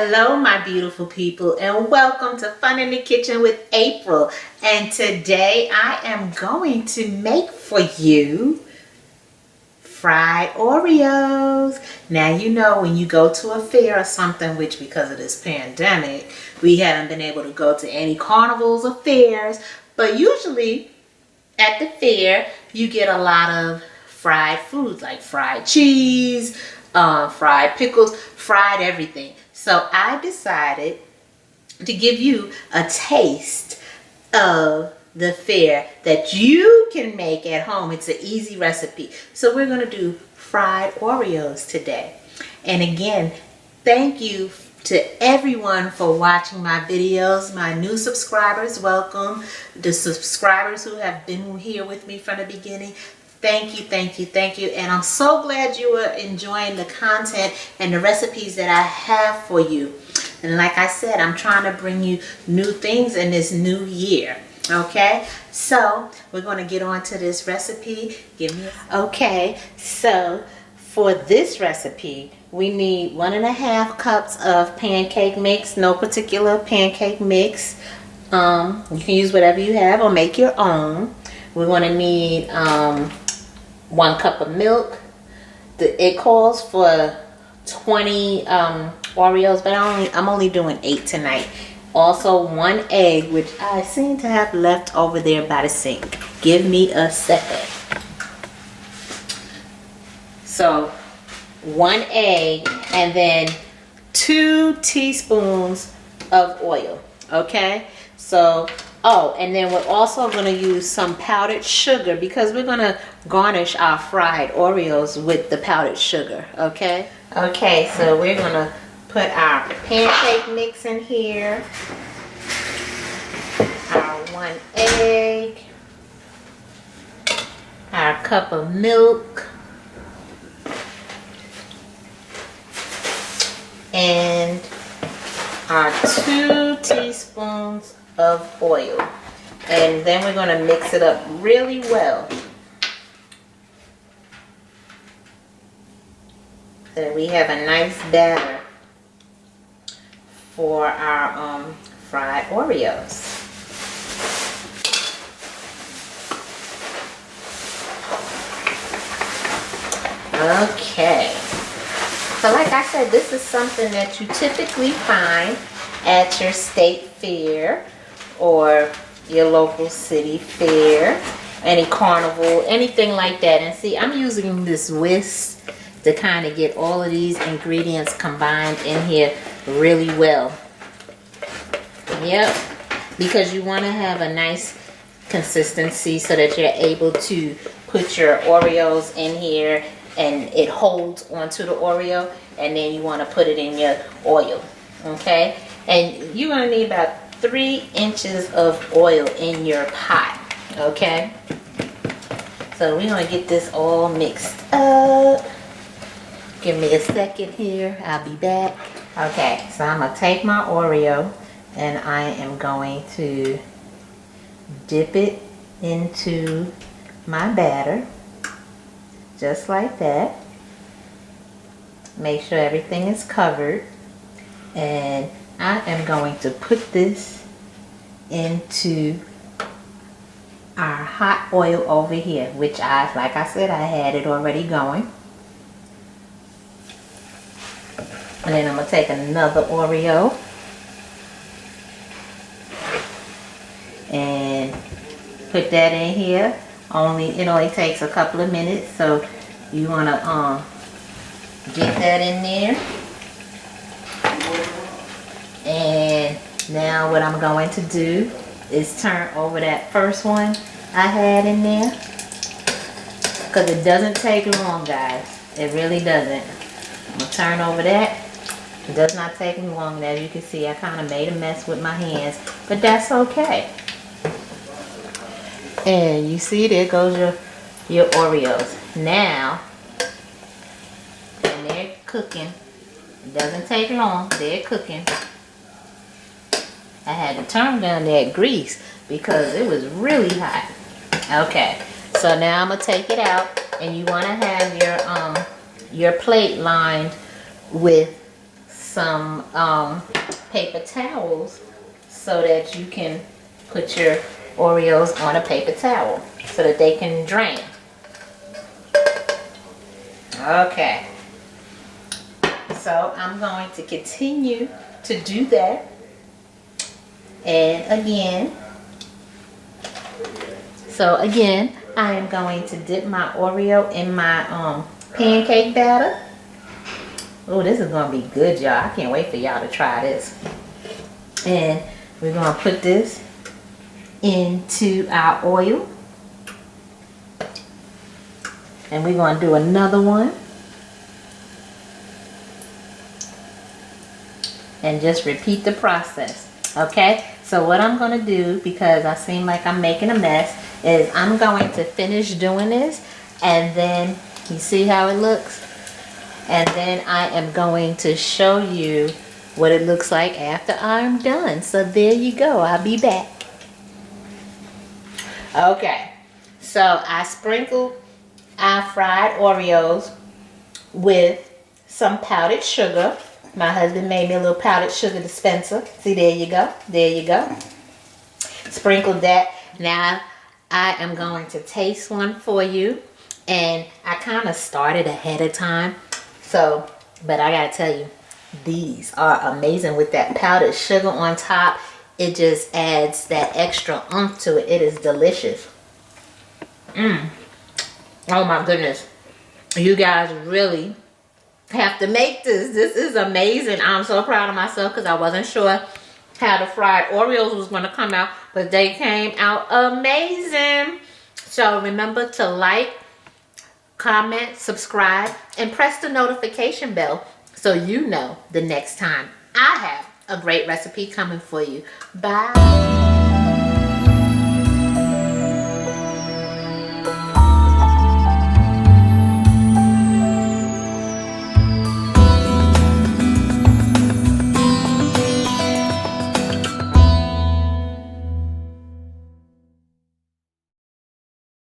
Hello my beautiful people, and welcome to Fun in the Kitchen with April. And today I am going to make for you fried Oreos. Now you know when you go to a fair or something, which because of this pandemic we haven't been able to go to any carnivals or fairs, but usually at the fair you get a lot of fried foods like fried cheese, fried pickles, fried everything. So I decided to give you a taste of the fair that you can make at home. It's an easy recipe. So we're going to do fried Oreos today. And again, thank you to everyone for watching my videos. My new subscribers, welcome. The subscribers who have been here with me from the beginning, thank you, thank you, thank you. And I'm so glad you are enjoying the content and the recipes that I have for you. And like I said, I'm trying to bring you new things in this new year. Okay, so we're going to get on to this recipe. Okay, so for this recipe, we need 1.5 cups of pancake mix. No particular pancake mix. You can use whatever you have or make your own. We're going to need 1 cup of milk. It calls for 20 Oreos, but I'm only doing 8 tonight. Also 1 egg, which I seem to have left over there by the sink. Give me a second. So 1 egg, and then 2 teaspoons of oil. Okay, so and then we're also going to use some powdered sugar because we're going to garnish our fried Oreos with the powdered sugar. Okay, so we're going to put our pancake mix in here, our 1 egg, our cup of milk, and our 2 teaspoons of oil. And then we're going to mix it up really well so that we have a nice batter for our fried Oreos. Okay, so like I said, this is something that you typically find at your state fair or your local city fair, any carnival, anything like that. And see, I'm using this whisk to kind of get all of these ingredients combined in here really well. Yep, because you want to have a nice consistency so that you're able to put your Oreos in here and it holds onto the Oreo, and then you want to put it in your oil. Okay, and you're going to need about 3 inches of oil in your pot. Okay, so we're going to get this all mixed up. Give me a second here, I'll be back. Okay, so I'm going to take my Oreo and I am going to dip it into my batter, just like that. Make sure everything is covered. And I am going to put this into our hot oil over here, which like I said, I had it already going. And then I'm going to take another Oreo and put that in here. It only takes a couple of minutes, so you want to get that in there. And now what I'm going to do is turn over that first one I had in there, because it doesn't take long, guys. It really doesn't. I'm going to turn over that. It does not take me long. As you can see, I kind of made a mess with my hands, but that's okay. And you see, there goes your Oreos. Now, and they're cooking. It doesn't take long. They're cooking. I had to turn down that grease because it was really hot. Okay, so now I'm gonna take it out, and you want to have your plate lined with some paper towels so that you can put your Oreos on a paper towel so that they can drain. Okay. So I'm going to continue to do that. And again, I am going to dip my Oreo in my pancake batter. Oh, this is going to be good, y'all. I can't wait for y'all to try this. And we're going to put this into our oil. And we're going to do another one. And just repeat the process. Okay? So what I'm going to do, because I seem like I'm making a mess, is I'm going to finish doing this. And then, you see how it looks? And then I am going to show you what it looks like after I'm done. So there you go. I'll be back. Okay. So I sprinkled our fried Oreos with some powdered sugar. My husband made me a little powdered sugar dispenser. See, there you go. There you go. Sprinkled that. Now I am going to taste one for you. And I kind of started ahead of time. So, but I gotta tell you, these are amazing with that powdered sugar on top. It just adds that extra oomph to it. It is delicious. Oh my goodness. You guys really have to make this. This is amazing. I'm so proud of myself because I wasn't sure how the fried Oreos was going to come out, but they came out amazing. So remember to like, comment, subscribe, and press the notification bell so you know the next time I have a great recipe coming for you. Bye.